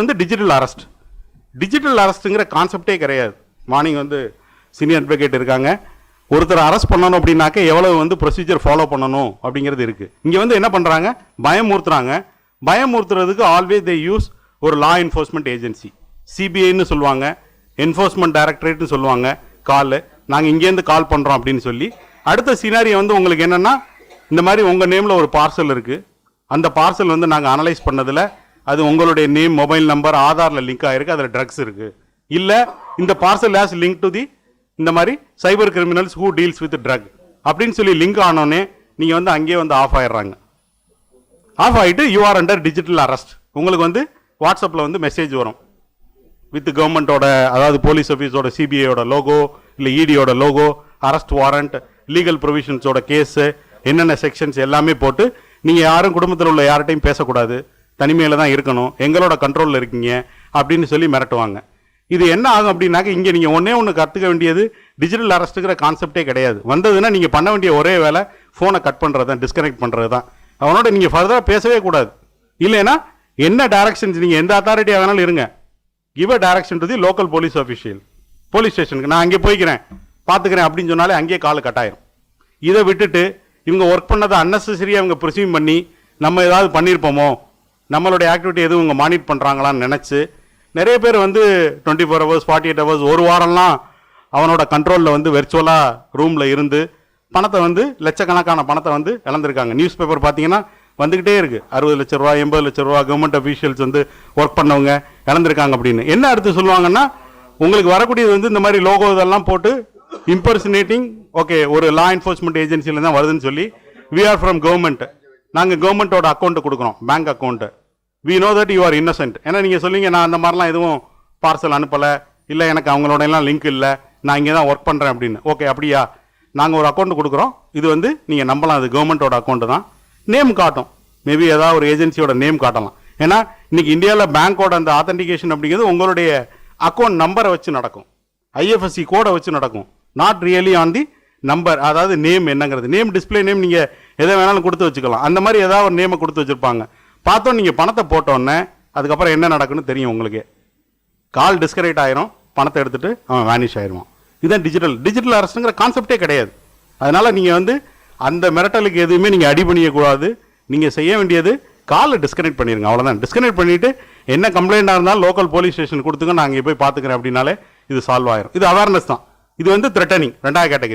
வந்து டிஜிட்டல் அரெஸ்ட்டுங்கிற கான்செப்டே கிடையாது. மார்னிங் வந்து சீனியர் அட்வொகேட் இருக்காங்க, ஒருத்தர் அரெஸ்ட் பண்ணணும் அப்படின்னாக்க எவ்வளவு வந்து ப்ரொசீஜர் ஃபாலோ பண்ணணும் அப்படிங்கிறது இருக்கு. இங்க வந்து என்ன பண்றாங்க, பயமுறுத்துறாங்க. பயமுறுத்துறதுக்கு ஆல்வேஸ் தே யூஸ் ஒரு லா என்ஃபோர்ஸ்மெண்ட் ஏஜென்சி, சிபிஐன்னு சொல்லுவாங்க, என்ஃபோர்ஸ்மெண்ட் டைரக்டரேட்னு சொல்லுவாங்க. கால் நாங்கள் இங்கேருந்து கால் பண்ணுறோம் அப்படின்னு சொல்லி அடுத்த சினாரியோ வந்து உங்களுக்கு என்னன்னா, இந்த மாதிரி உங்கள் நேமில் ஒரு பார்சல் இருக்கு, அந்த பார்சல் வந்து நாங்கள் அனலைஸ் பண்ணதில் அது உங்களுடைய நேம், மொபைல் நம்பர், ஆதாரில் லிங்க் ஆகிருக்கு, அதில் ட்ரக்ஸ் இருக்கு, இல்லை இந்த parcel has link to the இந்த மாதிரி cyber criminals who deals with drug அப்படின்னு சொல்லி லிங்க் ஆனோடனே நீங்கள் வந்து அங்கேயே வந்து ஆஃப் ஆயிடுறாங்க. ஆஃப் ஆகிட்டு you are under digital arrest. உங்களுக்கு வந்து வாட்ஸ்அப்பில் வந்து மெசேஜ் வரும் வித் கவர்மெண்ட்டோட, அதாவது போலீஸ் ஆஃபீஸோட, சிபிஐயோட லோகோ, இல்லை இடியோட லோகோ, அரெஸ்ட் வாரண்ட், லீகல் ப்ரொவிஷன்ஸோட கேஸு, என்னென்ன செக்ஷன்ஸ் எல்லாமே போட்டு நீங்கள் யாரும் குடும்பத்தில் உள்ள யார்கிட்டையும் பேசக்கூடாது, தனிமையில் தான் இருக்கணும், எங்களோட கண்ட்ரோலில் இருக்கீங்க அப்படின்னு சொல்லி மிரட்டுவாங்க. இது என்ன ஆகும் அப்படின்னாக்க, இங்கே நீங்கள் ஒன்று கற்றுக்க வேண்டியது டிஜிட்டல் அரெஸ்ட்டுங்கிற கான்செப்டே கிடையாது. வந்ததுன்னா நீங்கள் பண்ண வேண்டிய ஒரே வேலை ஃபோனை கட் பண்ணுறது தான், டிஸ்கனெக்ட் பண்ணுறது தான். அவனோட நீங்கள் ஃபர்தராக பேசவே கூடாது. இல்லைன்னா என்ன டைரக்ஷன்ஸ், நீங்கள் எந்த அத்தாரிட்டியாக வேணாலும் இருங்க, give a direction to the local police official, police ஸ்டேஷனுக்கு நான் அங்கே போய்க்கிறேன் பார்த்துக்கிறேன் அப்படின்னு சொன்னாலே அங்கேயே கால் கட்டாயிரும். இதை விட்டுட்டு இவங்க ஒர்க் பண்ணதை அன்னெசரியாக அவங்க ப்ரிசீவ் பண்ணி நம்ம ஏதாவது பண்ணியிருப்போமோ, நம்மளுடைய ஆக்டிவிட்டி எதுவும் இவங்க மானிட் பண்ணுறாங்களான்னு நினச்சி நிறைய பேர் வந்து 24 hours 48 hours ஒரு வாரம்லாம் அவனோட கண்ட்ரோலில் வந்து வெர்ச்சுவலாக ரூமில் இருந்து பணத்தை வந்து லட்சக்கணக்கான பணத்தை வந்து இழந்திருக்காங்க. நியூஸ் பேப்பர் பார்த்தீங்கன்னா வந்துக்கிட்டே இருக்குது, 60 லட்ச ரூபா 80 லட்ச ரூபா கவர்மெண்ட் அஃபீஷியல்ஸ் வந்து ஒர்க் பண்ணவங்க இழந்திருக்காங்க அப்படின்னு. என்ன அடுத்து சொல்லுவாங்கன்னா, உங்களுக்கு வரக்கூடியது வந்து இந்த மாதிரி லோகோ இதெல்லாம் போட்டு இம்பர்சனேட்டிங், ஓகே ஒரு லா என்ஃபோர்ஸ்மெண்ட் ஏஜென்சியில் தான் வருதுன்னு சொல்லி, வி ஆர் ஃப்ரம் கவர்மெண்ட், நாங்கள் கவர்மெண்ட்டோட அக்கௌண்ட்டு கொடுக்குறோம், bank account, we know that you are innocent. ஏன்னா நீங்கள் சொல்லுவீங்க, நான் அந்த மாதிரிலாம் எதுவும் பார்சல் அனுப்பலை, இல்லை எனக்கு அவங்களோட எல்லாம் லிங்க் இல்லை, நான் இங்கே தான் ஒர்க் பண்ணுறேன் அப்படின்னு. ஓகே அப்படியா, நாங்கள் ஒரு அக்கௌண்ட் கொடுக்குறோம், இது வந்து நீங்கள் நம்பலாம், அது கவர்மெண்ட்டோட அக்கௌண்ட்டு தான், நேம் காட்டும், மேபி ஏதாவது ஒரு ஏஜென்சியோட நேம் காட்டலாம். ஏன்னா இன்னைக்கு இந்தியாவில் பேங்க்கோட அந்த ஆத்தென்டிகேஷன் அப்படிங்கிறது உங்களுடைய அக்கௌண்ட் நம்பரை வச்சு நடக்கும், ஐஎஃப்எஸ்சி கோடை வச்சு நடக்கும், not really on the number, அதாவது நேம் என்னங்கிறது. நேம் டிஸ்பிளே நேம் நீங்கள் எதை வேணாலும் கொடுத்து வச்சுக்கலாம், அந்த மாதிரி ஏதாவது ஒரு நேமை கொடுத்து வச்சுருப்பாங்க. பார்த்தோம் நீங்கள் பணத்தை போட்டோன்னே அதுக்கப்புறம் என்ன நடக்குன்னு தெரியும் உங்களுக்கு, கால் டிஸ்கனெக்ட் ஆயிரும், பணத்தை எடுத்துகிட்டு அவன் வேனிஷ் ஆயிடுவான். இதுதான் டிஜிட்டல் அரெஸ்ட்டுங்கிற கான்செப்டே கிடையாது. அதனால் நீங்கள் வந்து அந்த மிரட்டலுக்கு எதுவுமே நீங்கள் அடி பண்ணியக்கூடாது. நீங்கள் செய்ய வேண்டியது காலை டிஸ்கனெக்ட் பண்ணிடுங்க, அவ்வளோதான். டிஸ்கனெக்ட் பண்ணிவிட்டு என்ன கம்ப்ளைண்ட்டாக இருந்தாலும் லோக்கல் போலீஸ் ஸ்டேஷன் கொடுத்துங்க, நான் அங்கே போய் பார்த்துக்கிறேன் அப்படின்னாலே இது சால்வ் ஆயிரும். இது அவேர்னஸ் தான். இது வந்து த்ரெட்டனிங் 2வது கேட்டகரி.